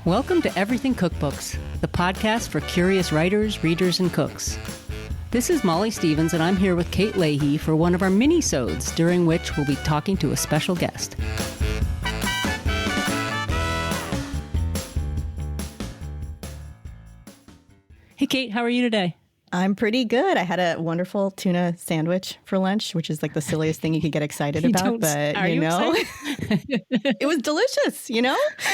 Welcome to Everything Cookbooks, the podcast for curious writers, readers, and cooks. This is Molly Stevens, and I'm here with Kate Leahy for one of our mini-sodes, during which we'll be talking to a special guest. Hey, Kate, how are you today? I'm pretty good. I had a wonderful tuna sandwich for lunch, which is like the silliest thing you could get excited about. But, it was delicious,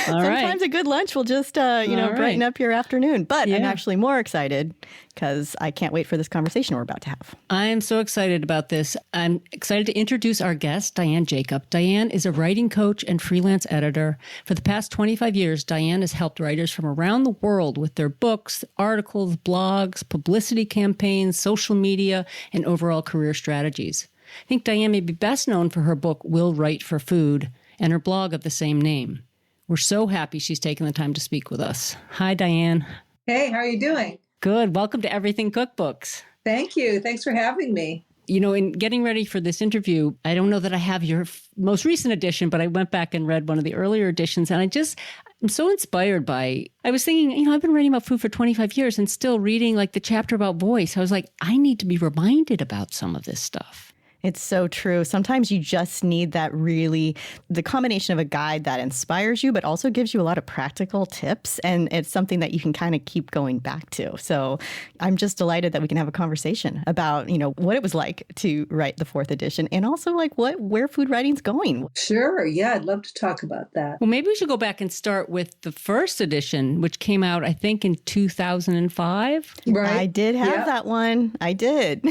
Sometimes a good lunch will just, brighten up your afternoon. But I'm actually more excited because I can't wait for this conversation we're about to have. I am so excited about this. I'm excited to introduce our guest, Dianne Jacob. Dianne is a writing coach and freelance editor. For the past 25 years, Dianne has helped writers from around the world with their books, articles, blogs, publicity campaigns, social media, and overall career strategies. I think Dianne may be best known for her book, Will Write for Food, and her blog of the same name. We're so happy she's taken the time to speak with us. Hi, Dianne. Hey, how are you doing? Good. Welcome to Everything Cookbooks. Thank you. Thanks for having me. In getting ready for this interview, I don't know that I have your most recent edition, but I went back and read one of the earlier editions, and I'm so inspired by, I was thinking, I've been writing about food for 25 years and still reading like the chapter about voice. I was like, I need to be reminded about some of this stuff. It's so true. Sometimes you just need the combination of a guide that inspires you, but also gives you a lot of practical tips. And it's something that you can kind of keep going back to. So I'm just delighted that we can have a conversation about, what it was like to write the fourth edition and also like where food writing's going. Sure. Yeah, I'd love to talk about that. Well, maybe we should go back and start with the first edition, which came out, I think, in 2005. Right. I did have that one. I did.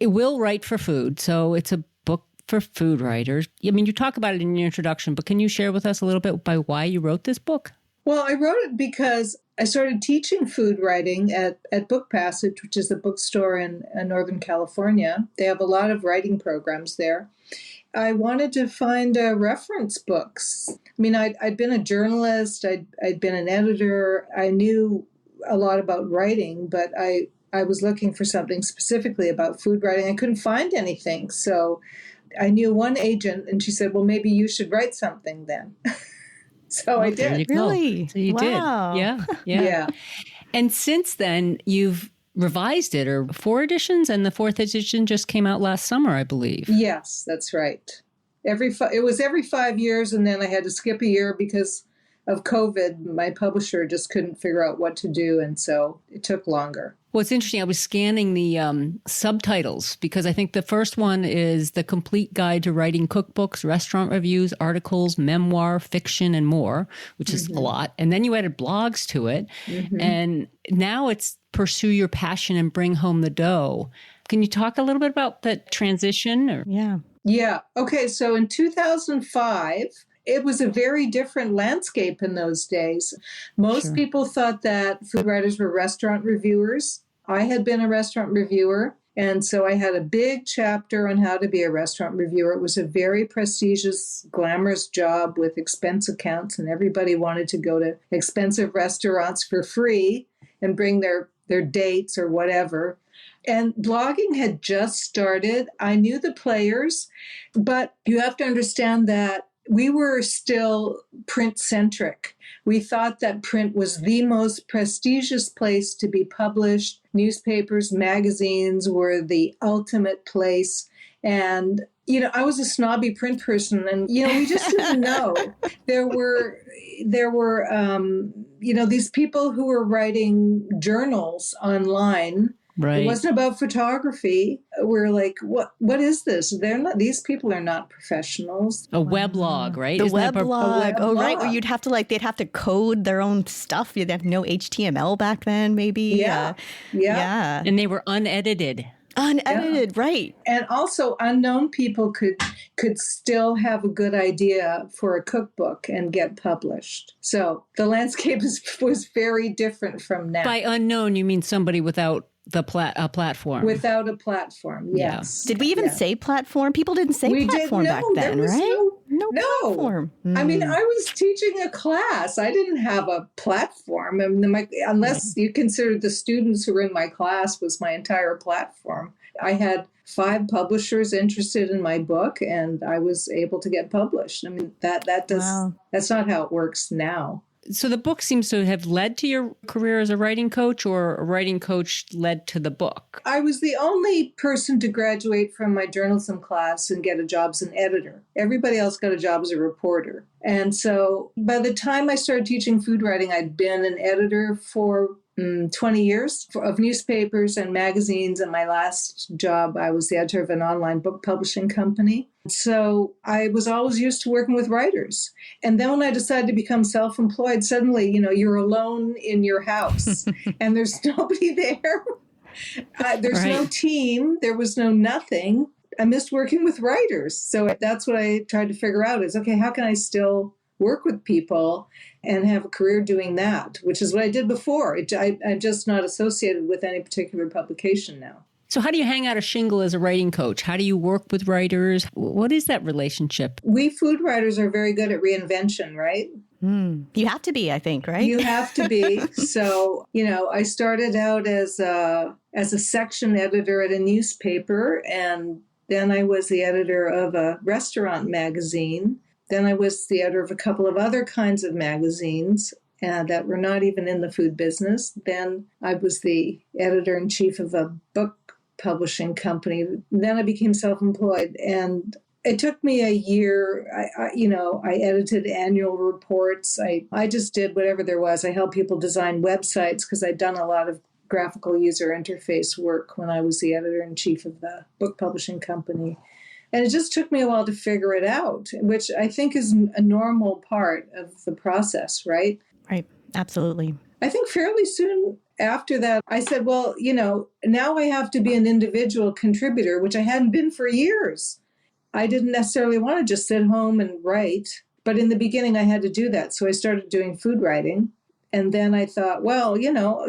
It Will Write for Food. So it's a book for food writers. I mean, you talk about it in your introduction, but can you share with us a little bit by why you wrote this book? Well, I wrote it because I started teaching food writing at Book Passage, which is a bookstore in Northern California. They have a lot of writing programs there. I wanted to find reference books. I mean, I'd been a journalist. I'd been an editor. I knew a lot about writing, but I was looking for something specifically about food writing. I couldn't find anything. So I knew one agent, and she said, well, maybe you should write something then. So I did. Really? So you Wow. did. Yeah. And since then, you've revised it, or 4 editions, and the 4th edition just came out last summer, I believe. Yes, that's right. It was every 5 years, and then I had to skip a year because of COVID. My publisher just couldn't figure out what to do, and so it took longer. Well, it's interesting. I was scanning the subtitles because I think the first one is The Complete Guide to Writing Cookbooks, Restaurant Reviews, Articles, Memoir, Fiction, and More, which is a lot. And then you added blogs to it. Mm-hmm. And now it's Pursue Your Passion and Bring Home the Dough. Can you talk a little bit about the transition? Yeah. Okay. So in 2005, it was a very different landscape in those days. Most people thought that food writers were restaurant reviewers. I had been a restaurant reviewer, and so I had a big chapter on how to be a restaurant reviewer. It was a very prestigious, glamorous job with expense accounts, and everybody wanted to go to expensive restaurants for free and bring their dates or whatever. And blogging had just started. I knew the players, but you have to understand that we were still print-centric. We thought that print was the most prestigious place to be published. Newspapers, magazines were the ultimate place. And, I was a snobby print person, and, we just didn't know. There were these people who were writing journals online. Right. It wasn't about photography. We're like, what is this? These people are not professionals. A weblog, right? The Isn't that weblog. Oh, right. Or they'd have to code their own stuff. You'd have no HTML back then, maybe. Yeah. And they were unedited. Unedited, right. And also unknown people could still have a good idea for a cookbook and get published. So the landscape was very different from now. By unknown, you mean somebody without a platform. Without a platform, yes. Did we even say platform? People didn't say platform back then, right? No platform. I mean, I was teaching a class. I didn't have a platform. I mean, unless you consider the students who were in my class was my entire platform. I had 5 publishers interested in my book, and I was able to get published. I mean, that's not how it works now. So the book seems to have led to your career as a writing coach, or a writing coach led to the book? I was the only person to graduate from my journalism class and get a job as an editor. Everybody else got a job as a reporter. And so by the time I started teaching food writing, I'd been an editor for 20 years of newspapers and magazines. And my last job, I was the editor of an online book publishing company. So I was always used to working with writers. And then when I decided to become self-employed, suddenly, you're alone in your house and there's nobody there. There's no team. There was no nothing. I missed working with writers. So that's what I tried to figure out is, okay, how can I still work with people and have a career doing that, which is what I did before. I'm just not associated with any particular publication now. So how do you hang out a shingle as a writing coach? How do you work with writers? What is that relationship? We food writers are very good at reinvention, right? You have to be, I think, right? You have to be. So, I started out as a section editor at a newspaper, and then I was the editor of a restaurant magazine. Then I was the editor of a couple of other kinds of magazines that were not even in the food business. Then I was the editor-in-chief of a book publishing company. Then I became self-employed, and it took me a year. I edited annual reports. I just did whatever there was. I helped people design websites because I'd done a lot of graphical user interface work when I was the editor-in-chief of the book publishing company. And it just took me a while to figure it out, which I think is a normal part of the process, right? Right. Absolutely. I think fairly soon after that, I said, well, now I have to be an individual contributor, which I hadn't been for years. I didn't necessarily want to just sit home and write, but in the beginning I had to do that. So I started doing food writing. And then I thought, well,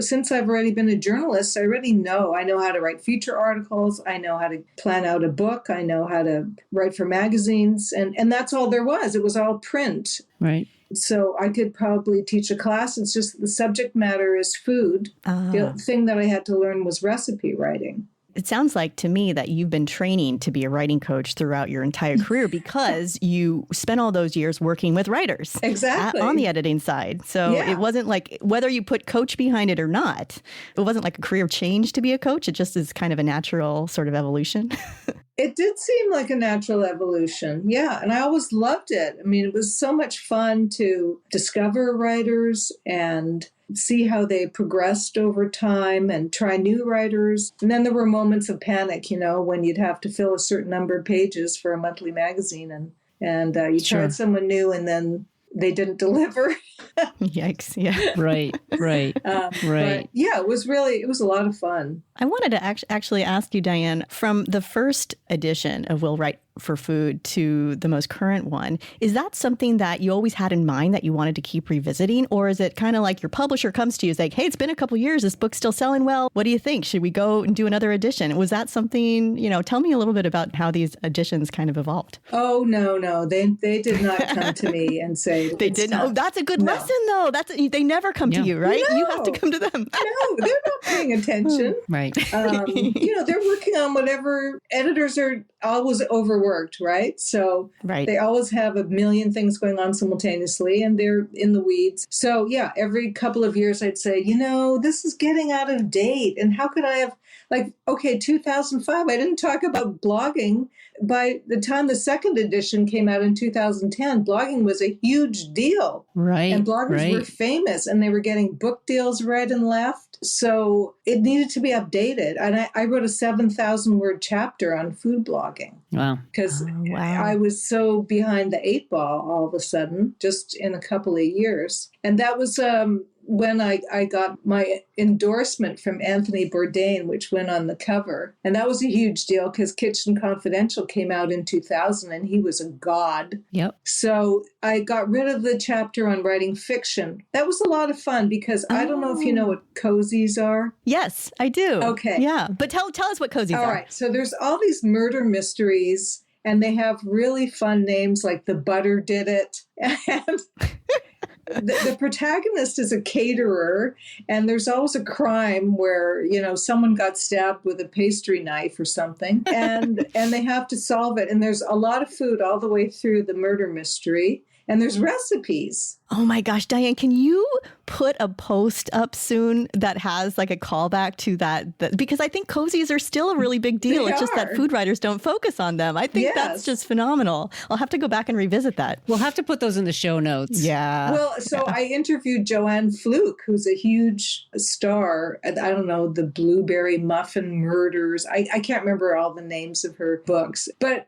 since I've already been a journalist, I already know. I know how to write feature articles. I know how to plan out a book. I know how to write for magazines. And that's all there was. It was all print. Right. So I could probably teach a class. It's just the subject matter is food. The thing that I had to learn was recipe writing. It sounds like to me that you've been training to be a writing coach throughout your entire career because you spent all those years working with writers. Exactly. On the editing side. So It wasn't like whether you put coach behind it or not, it wasn't like a career change to be a coach. It just is kind of a natural sort of evolution. It did seem like a natural evolution. Yeah. And I always loved it. I mean, it was so much fun to discover writers and see how they progressed over time and try new writers. And then there were moments of panic, when you'd have to fill a certain number of pages for a monthly magazine and you tried someone new and then they didn't deliver. Yikes. Yeah. Right. Right. But yeah, it was a lot of fun. I wanted to actually ask you, Dianne, from the first edition of Will Write for Food to the most current one, is that something that you always had in mind that you wanted to keep revisiting? Or is it kind of like your publisher comes to you, is like, hey, it's been a couple years, this book's still selling well. What do you think? Should we go and do another edition? Was that something, tell me a little bit about how these editions kind of evolved. Oh, no. They did not come to me and say. They didn't. Oh, that's a good lesson, though. They never come to you, right? No. You have to come to them. No, they're not paying attention. Right. They're working on whatever. Editors are always overworked, right? So They always have a million things going on simultaneously and they're in the weeds. So yeah, every couple of years I'd say, this is getting out of date. And how could I have 2005, I didn't talk about blogging. By the time the second edition came out in 2010, blogging was a huge deal. Right. And bloggers were famous and they were getting book deals right and left. So it needed to be updated. And I wrote a 7,000 word chapter on food blogging. Wow. Because I was so behind the eight ball all of a sudden, just in a couple of years. And that was when I got my endorsement from Anthony Bourdain, which went on the cover. And that was a huge deal because Kitchen Confidential came out in 2000 and he was a god. Yep. So I got rid of the chapter on writing fiction. That was a lot of fun because I don't know if you know what cozies are. Yes, I do. Okay. Yeah. But tell us what cozies are. All right. So there's all these murder mysteries and they have really fun names like The Butter Did It. And the protagonist is a caterer, and there's always a crime where, someone got stabbed with a pastry knife or something, and they have to solve it. And there's a lot of food all the way through the murder mystery. and there's recipes. Oh my gosh, Dianne, can you put a post up soon that has like a callback to that? Because I think cozies are still a really big deal. It's just that food writers don't focus on them. I think that's just phenomenal. I'll have to go back and revisit that. We'll have to put those in the show notes. Yeah. Well, so I interviewed Joanne Fluke, who's a huge star. I don't know, the Blueberry Muffin Murders. I can't remember all the names of her books, but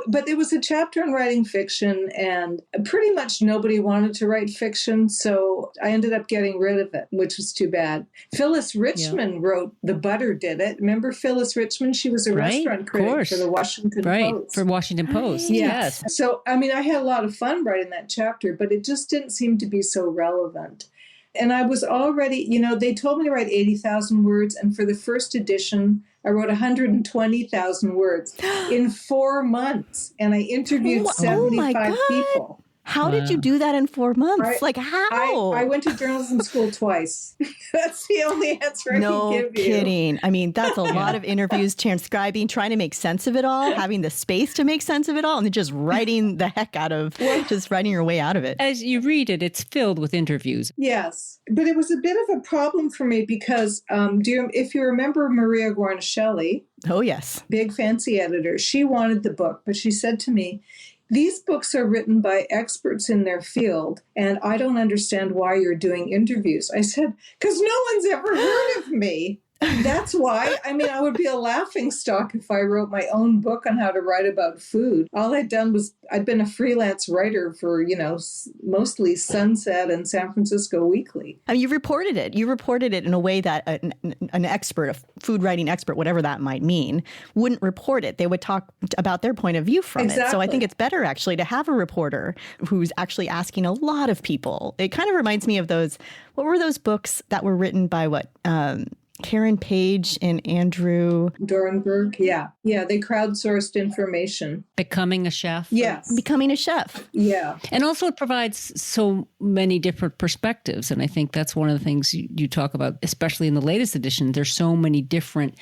but there was a chapter on writing fiction, and pretty much nobody wanted to write fiction. So I ended up getting rid of it, which was too bad. Phyllis Richman wrote The Butter Did It. Remember Phyllis Richman? She was a restaurant critic for the Washington Post. For Washington Post. Yes. So, I had a lot of fun writing that chapter, but it just didn't seem to be so relevant. And I was already, they told me to write 80,000 words. And for the first edition, I wrote 120,000 words in 4 months. And I interviewed 75 people. How did you do that in 4 months? Like how? I went to journalism school twice. That's the only answer I can give you. No kidding. That's a lot of interviews, transcribing, trying to make sense of it all, having the space to make sense of it all, and then just writing the heck out of, just writing your way out of it. As you read it, it's filled with interviews. Yes. But it was a bit of a problem for me because if you remember Maria Guarnaschelli. Oh, yes. Big fancy editor. She wanted the book, but she said to me, these books are written by experts in their field, and I don't understand why you're doing interviews. I said, because no one's ever heard of me. That's why. I would be a laughingstock if I wrote my own book on how to write about food. All I'd done was I'd been a freelance writer for, mostly Sunset and San Francisco Weekly. You reported it. You reported it in a way that an expert, a food writing expert, whatever that might mean, wouldn't report it. They would talk about their point of view from it. So I think it's better actually to have a reporter who's actually asking a lot of people. It kind of reminds me of what were those books that were written by Karen Page and Andrew Dorenberg. Yeah. They crowdsourced information. Becoming a chef. Yes. Becoming a chef. Yeah. And also it provides so many different perspectives. And I think that's one of the things you talk about, especially in the latest edition. There's so many different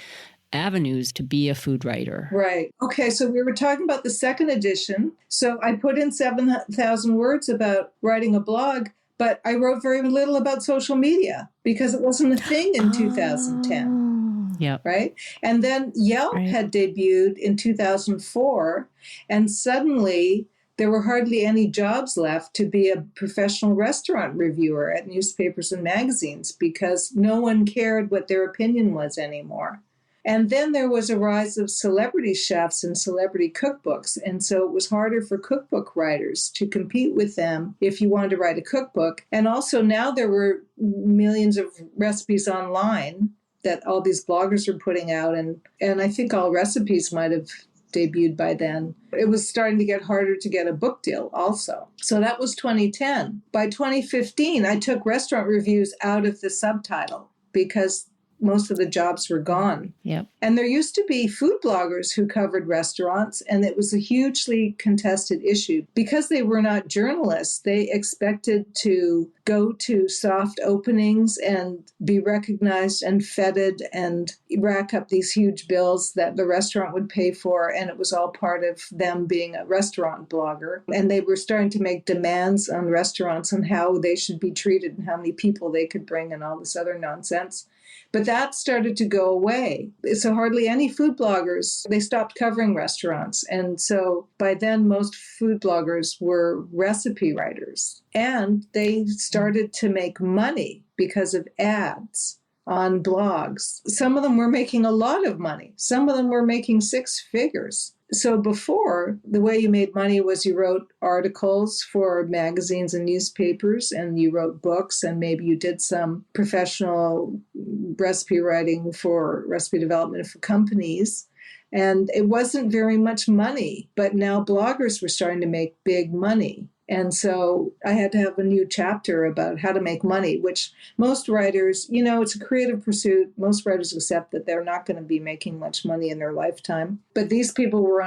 avenues to be a food writer. Right. Okay. So we were talking about the second edition. So I put in 7,000 words about writing a blog. But I wrote very little about social media because it wasn't a thing in 2010. Yeah. Right. And then Yelp had debuted in 2004. And suddenly there were hardly any jobs left to be a professional restaurant reviewer at newspapers and magazines because no one cared what their opinion was anymore. And then there was a rise of celebrity chefs and celebrity cookbooks. And so it was harder for cookbook writers to compete with them if you wanted to write a cookbook. And also now there were millions of recipes online that all these bloggers were putting out. And I think All Recipes might have debuted by then. It was starting to get harder to get a book deal also. So that was 2010. By 2015, I took restaurant reviews out of the subtitle because most of the jobs were gone. Yep. And there used to be food bloggers who covered restaurants, and it was a hugely contested issue. Because they were not journalists, they expected to go to soft openings and be recognized and feted and rack up these huge bills that the restaurant would pay for, and it was all part of them being a restaurant blogger. And they were starting to make demands on restaurants on how they should be treated and how many people they could bring and all this other nonsense. But that started to go away. So hardly any food bloggers, they stopped covering restaurants. And so by then, most food bloggers were recipe writers. And they started to make money because of ads on blogs. Some of them were making a lot of money. Some of them were making six figures. So before, the way you made money was you wrote articles for magazines and newspapers, and you wrote books, and maybe you did some professional recipe writing for recipe development for companies. And it wasn't very much money, but now bloggers were starting to make big money. And so I had to have a new chapter about how to make money, which most writers, it's a creative pursuit. Most writers accept that they're not going to be making much money in their lifetime. But these people were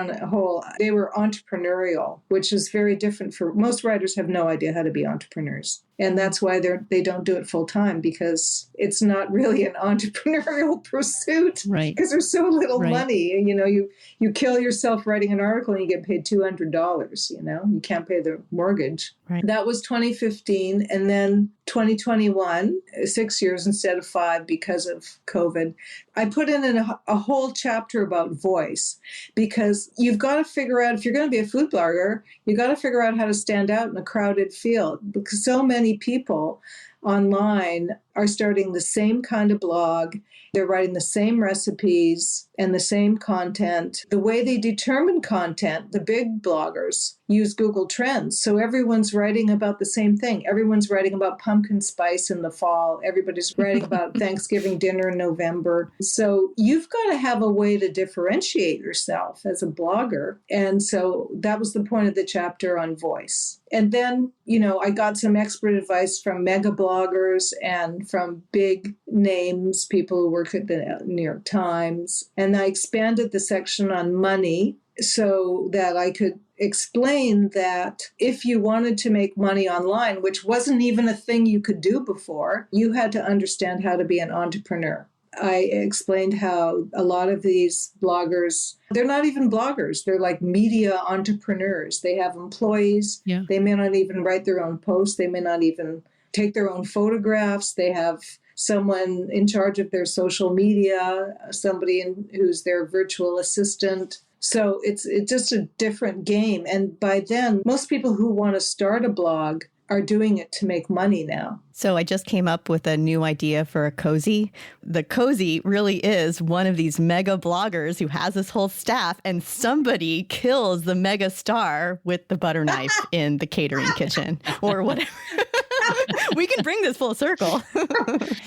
they were entrepreneurial, which is very different for most writers have no idea how to be entrepreneurs. And that's why they don't do it full time, because it's not really an entrepreneurial pursuit, right? Because there's so little money. You kill yourself writing an article and you get paid $200. You can't pay the mortgage. Right. That was 2015, and then 2021, 6 years instead of 5 because of COVID. I put in a whole chapter about voice, because you've got to figure out, if you're going to be a food blogger, you've got to figure out how to stand out in a crowded field, because so many people online are starting the same kind of blog. They're writing the same recipes and the same content. The way they determine content, the big bloggers use Google Trends. So everyone's writing about the same thing. Everyone's writing about pumpkin spice in the fall. Everybody's writing about Thanksgiving dinner in November. So you've got to have a way to differentiate yourself as a blogger. And so that was the point of the chapter on voice. And then, I got some expert advice from mega bloggers and from big names, people who work at the New York Times. And I expanded the section on money so that I could explain that if you wanted to make money online, which wasn't even a thing you could do before, you had to understand how to be an entrepreneur. I explained how a lot of these bloggers, they're not even bloggers. They're like media entrepreneurs. They have employees. Yeah. They may not even write their own posts. They may not even take their own photographs. They have someone in charge of their social media, somebody who's their virtual assistant. So it's just a different game. And by then, most people who want to start a blog are doing it to make money now. So I just came up with a new idea for a cozy. The cozy really is one of these mega bloggers who has this whole staff, and somebody kills the mega star with the butter knife in the catering kitchen or whatever. We can bring this full circle.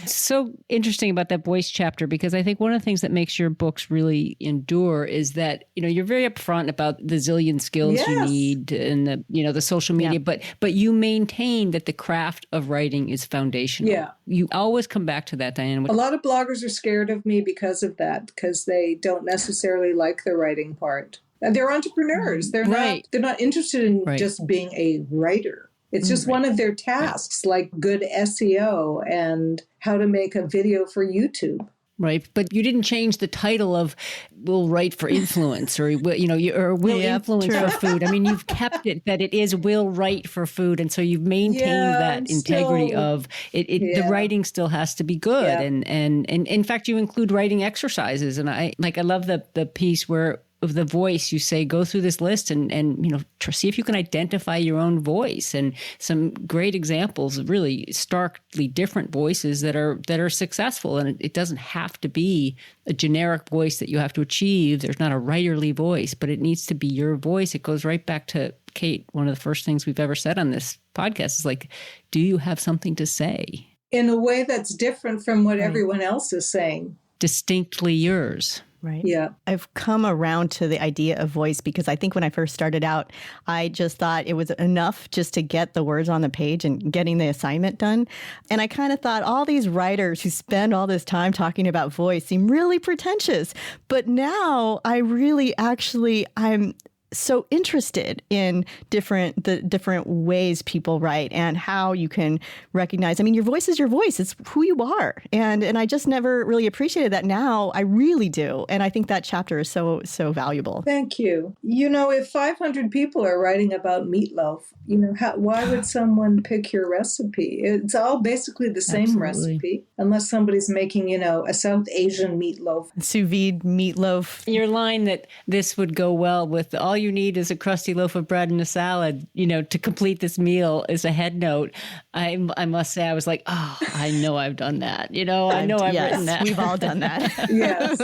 So interesting about that voice chapter, because I think one of the things that makes your books really endure is that, you're very upfront about the zillion skills you need and the social media, but you maintain that the craft of writing is foundational. Yeah. You always come back to that, Dianne. A lot of bloggers are scared of me because of that, because they don't necessarily like the writing part. And they're entrepreneurs. They're not interested in just being a writer. It's just one of their tasks, like good SEO and how to make a video for YouTube. Right. But you didn't change the title of "Will Write for Influence" or, "Will Influence for Food." I mean, you've kept it that it is "Will Write for Food." And so you've maintained that integrity of it. The writing still has to be good. Yeah. And in fact, you include writing exercises. And I love the piece where of the voice, you say, go through this list and see if you can identify your own voice, and some great examples of really starkly different voices that are successful. And it doesn't have to be a generic voice that you have to achieve. There's not a writerly voice, but it needs to be your voice. It goes right back to Kate. One of the first things we've ever said on this podcast is like, do you have something to say? In a way that's different from what everyone else is saying. Distinctly yours. Right. Yeah. I've come around to the idea of voice because I think when I first started out, I just thought it was enough just to get the words on the page and getting the assignment done. And I kind of thought all these writers who spend all this time talking about voice seem really pretentious. But now I really I'm so interested in the different ways people write and how you can recognize. I mean, your voice is your voice. It's who you are. And I just never really appreciated that. Now I really do. And I think that chapter is so valuable. Thank you. If 500 people are writing about meatloaf, why would someone pick your recipe? It's all basically the same recipe, unless somebody's making, a South Asian meatloaf. Sous vide meatloaf. Your line that this would go well with all you need is a crusty loaf of bread and a salad, to complete this meal is a head note. I must say, I was like, oh, I know I've done that. I know I've written that. We've all done that. Yes.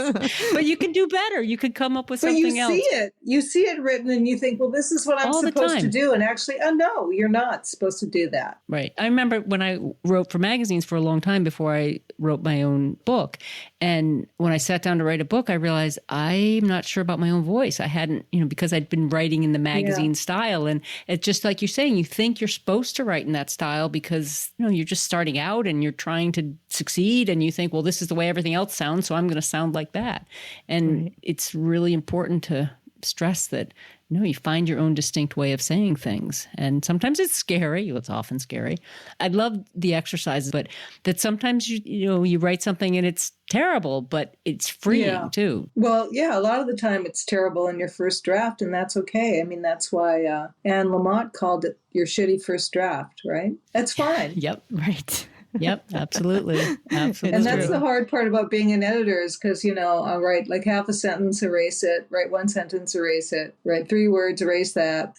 But you can do better. You could come up with something else. You see it written and you think, well, this is what I'm supposed to do. And actually, oh, no, you're not supposed to do that. Right. I remember when I wrote for magazines for a long time before I wrote my own book. And when I sat down to write a book, I realized I'm not sure about my own voice. I hadn't, because I'd been writing in the magazine style. And it's just like you're saying, you think you're supposed to write in that style because, you're just starting out and you're trying to succeed. And you think, well, this is the way everything else sounds, so I'm going to sound like that. And it's really important to stress that, no, you find your own distinct way of saying things. And sometimes it's scary. It's often scary. I love the exercises, but that sometimes you write something and it's terrible, but it's freeing too. Well, yeah, a lot of the time it's terrible in your first draft, and that's okay. I mean, that's why Anne Lamott called it your shitty first draft, right? That's fine. Yep. Right. Yep, absolutely. Absolutely. And that's the hard part about being an editor is because, I'll write like half a sentence, erase it, write one sentence, erase it, write 3 words, erase that.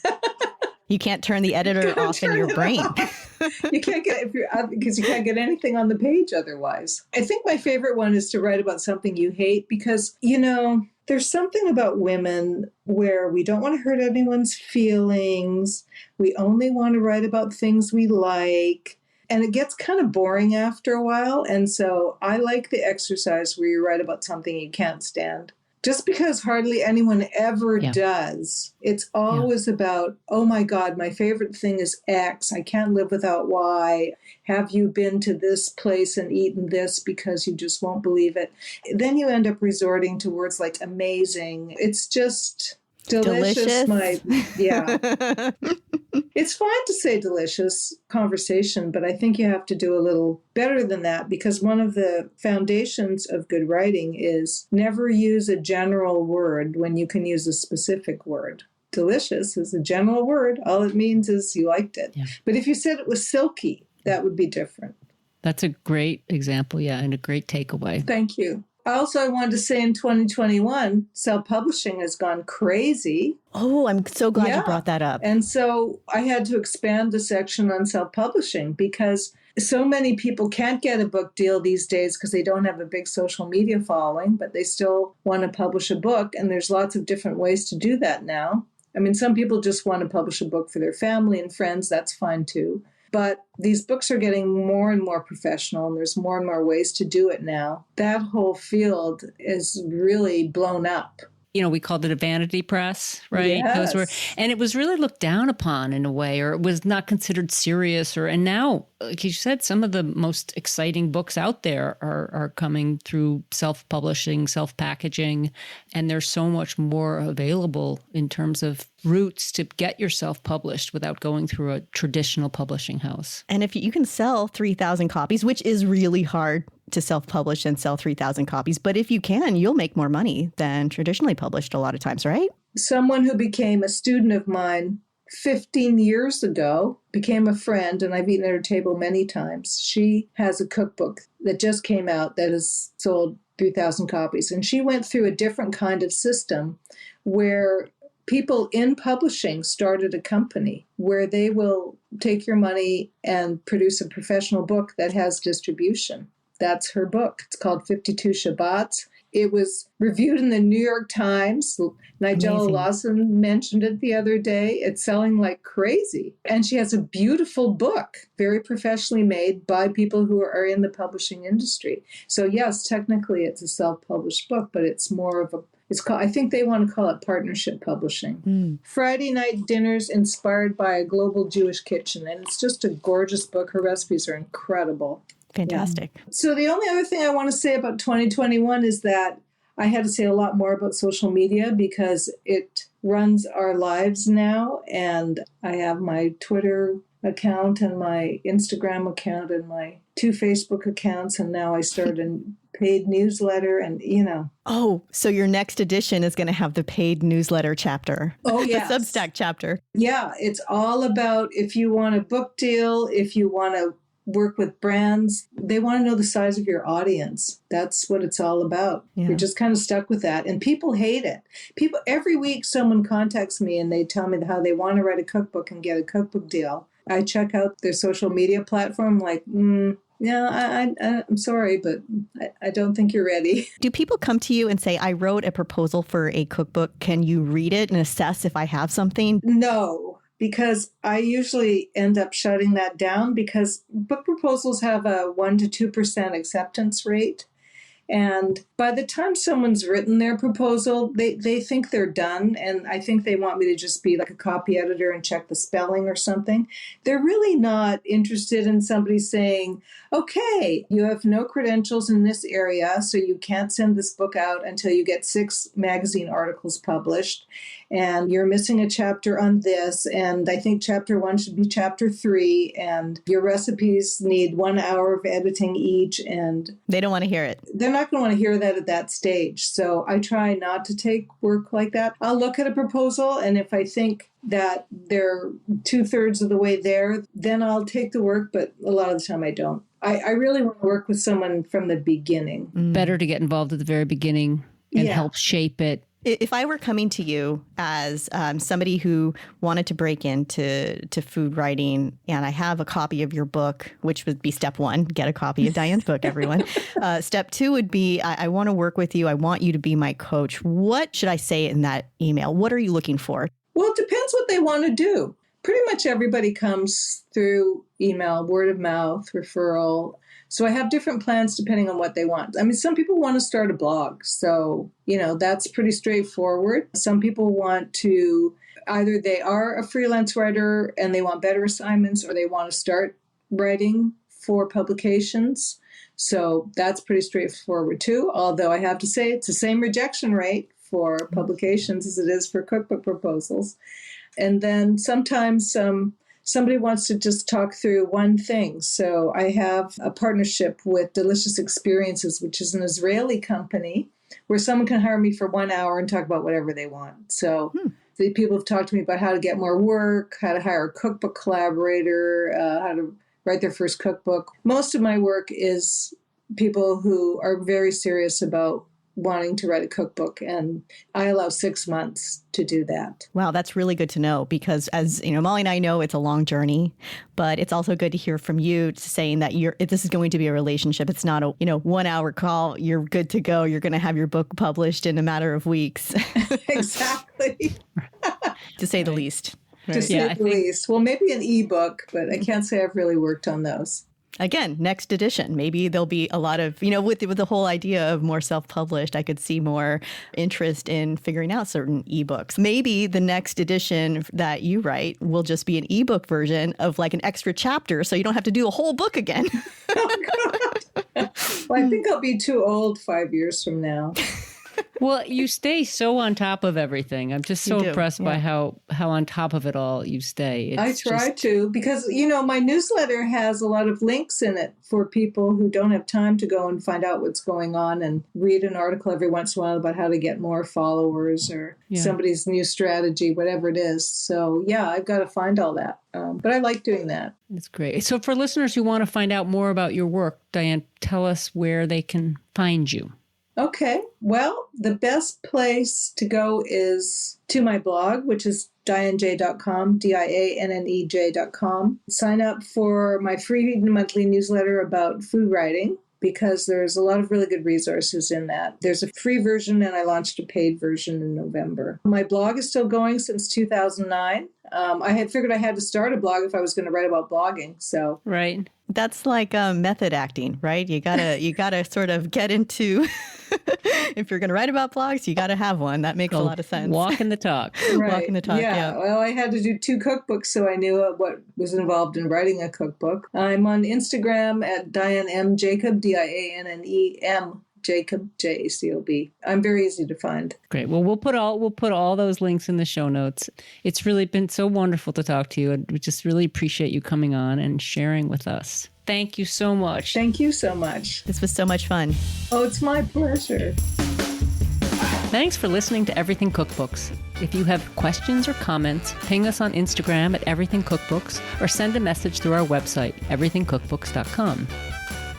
You can't turn the editor off in your brain. You can't get because you can't get anything on the page otherwise. I think my favorite one is to write about something you hate because, there's something about women where we don't want to hurt anyone's feelings. We only want to write about things we like. And it gets kind of boring after a while. And so I like the exercise where you write about something you can't stand. Just because hardly anyone ever does. It's always about, oh my God, my favorite thing is X. I can't live without Y. Have you been to this place and eaten this because you just won't believe it? Then you end up resorting to words like amazing. It's just delicious. It's fine to say delicious conversation, but I think you have to do a little better than that because one of the foundations of good writing is never use a general word when you can use a specific word. Delicious is a general word. All it means is you liked it. Yeah. But if you said it was silky, that would be different. That's a great example, and a great takeaway. Thank you. Also, I wanted to say in 2021, self-publishing has gone crazy. Oh, I'm so glad you brought that up. And so I had to expand the section on self-publishing because so many people can't get a book deal these days because they don't have a big social media following, but they still want to publish a book. And there's lots of different ways to do that now. I mean, some people just want to publish a book for their family and friends. That's fine too. But these books are getting more and more professional, and there's more and more ways to do it now. That whole field is really blown up. We called it a vanity press, right? Yes. And it was really looked down upon in a way, or it was not considered serious. And now, like you said, some of the most exciting books out there are coming through self-publishing, self-packaging, and there's so much more available in terms of routes to get yourself published without going through a traditional publishing house. And if you can sell 3,000 copies, which is really hard to self-publish and sell 3,000 copies, but if you can, you'll make more money than traditionally published a lot of times, right? Someone who became a student of mine 15 years ago became a friend, and I've eaten at her table many times. She has a cookbook that just came out that has sold 3,000 copies, and she went through a different kind of system where people in publishing started a company where they will take your money and produce a professional book that has distribution. That's her book. It's called 52 Shabbats. It was reviewed in the New York Times. Nigella Lawson mentioned it the other day. It's selling like crazy. And she has a beautiful book, very professionally made by people who are in the publishing industry. So yes, technically it's a self-published book, but it's more of I think they want to call it partnership publishing. Friday night dinners inspired by a global Jewish kitchen. And it's just a gorgeous book. Her recipes are incredible. Fantastic. Yeah. So the only other thing I want to say about 2021 is that I had to say a lot more about social media because it runs our lives now. And I have my Twitter account and my Instagram account and my 2 Facebook accounts. And now I started a paid newsletter and, Oh, so your next edition is going to have the paid newsletter chapter. Oh, yes. The Substack chapter. Yeah, it's all about if you want a book deal, if you want to work with brands, they want to know the size of your audience. That's what it's all about. Yeah. You're just kind of stuck with that. And people hate it. Every week someone contacts me and they tell me how they want to write a cookbook and get a cookbook deal. I check out their social media platform like, I'm sorry, but I don't think you're ready. Do people come to you and say, I wrote a proposal for a cookbook. Can you read it and assess if I have something? No. Because I usually end up shutting that down because book proposals have a 1% to 2% acceptance rate. And by the time someone's written their proposal, they think they're done. And I think they want me to just be like a copy editor and check the spelling or something. They're really not interested in somebody saying, okay, you have no credentials in this area, so you can't send this book out until you get 6 magazine articles published. And you're missing a chapter on this. And I think chapter 1 should be chapter 3. And your recipes need 1 hour of editing each. And they don't want to hear it. They're not going to want to hear that at that stage. So I try not to take work like that. I'll look at a proposal, and if I think that they're 2/3 of the way there, then I'll take the work, but a lot of the time I don't. I really want to work with someone from the beginning. Better to get involved at the very beginning and help shape it. If I were coming to you as somebody who wanted to break into food writing, and I have a copy of your book, which would be step 1, get a copy of Dianne's book, everyone. Step 2 would be, I want to work with you. I want you to be my coach. What should I say in that email? What are you looking for? Well, it depends what they want to do. Pretty much everybody comes through email, word of mouth, referral. So I have different plans depending on what they want. I mean, some people want to start a blog. So, that's pretty straightforward. Some people want to, either they are a freelance writer and they want better assignments, or they want to start writing for publications. So that's pretty straightforward too. Although I have to say it's the same rejection rate for publications as it is for cookbook proposals. And then sometimes somebody wants to just talk through one thing. So I have a partnership with Delicious Experiences, which is an Israeli company where someone can hire me for 1 hour and talk about whatever they want. So the people have talked to me about how to get more work, how to hire a cookbook collaborator, how to write their first cookbook. Most of my work is people who are very serious about wanting to write a cookbook, and I allow 6 months to do that. Wow, that's really good to know, because as Molly and I know, it's a long journey, but it's also good to hear from you saying that this is going to be a relationship. It's not a 1 hour call. You're good to go. You're going to have your book published in a matter of weeks. Exactly. To say the least. To say the least. Well, maybe an ebook, but I can't say I've really worked on those. Again, next edition. Maybe there'll be a lot of, with the whole idea of more self-published, I could see more interest in figuring out certain ebooks. Maybe the next edition that you write will just be an ebook version of like an extra chapter, so you don't have to do a whole book again. Oh, God. Well, I think I'll be too old 5 years from now. Well, you stay so on top of everything. I'm just so impressed by how on top of it all you stay. I try to, because, my newsletter has a lot of links in it for people who don't have time to go and find out what's going on and read an article every once in a while about how to get more followers or somebody's new strategy, whatever it is. So, I've got to find all that. But I like doing that. That's great. So for listeners who want to find out more about your work, Dianne, tell us where they can find you. Okay. Well, the best place to go is to my blog, which is diannej.com, DIANNEJ.com. Sign up for my free monthly newsletter about food writing, because there's a lot of really good resources in that. There's a free version, and I launched a paid version in November. My blog is still going since 2009. I had figured I had to start a blog if I was going to write about blogging. So right. That's like method acting, right? You gotta sort of get into. If you're going to write about blogs, you got to have one. That makes a lot of sense. Walking the talk. Right. Walking the talk. Yeah. Well, I had to do 2 cookbooks, so I knew what was involved in writing a cookbook. I'm on Instagram at Dianne M. Jacob, DIANNEM. Jacob, JACOB. I'm very easy to find. Great. Well, we'll put all those links in the show notes. It's really been so wonderful to talk to you, and we just really appreciate you coming on and sharing with us. Thank you so much. Thank you so much. This was so much fun. Oh, it's my pleasure. Thanks for listening to Everything Cookbooks. If you have questions or comments, ping us on Instagram at Everything Cookbooks or send a message through our website, everythingcookbooks.com.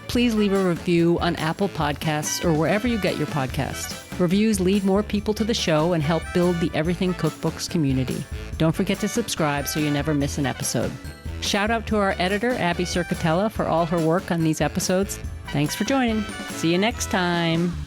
Please leave a review on Apple Podcasts or wherever you get your podcasts. Reviews lead more people to the show and help build the Everything Cookbooks community. Don't forget to subscribe so you never miss an episode. Shout out to our editor, Abby Circatella, for all her work on these episodes. Thanks for joining. See you next time.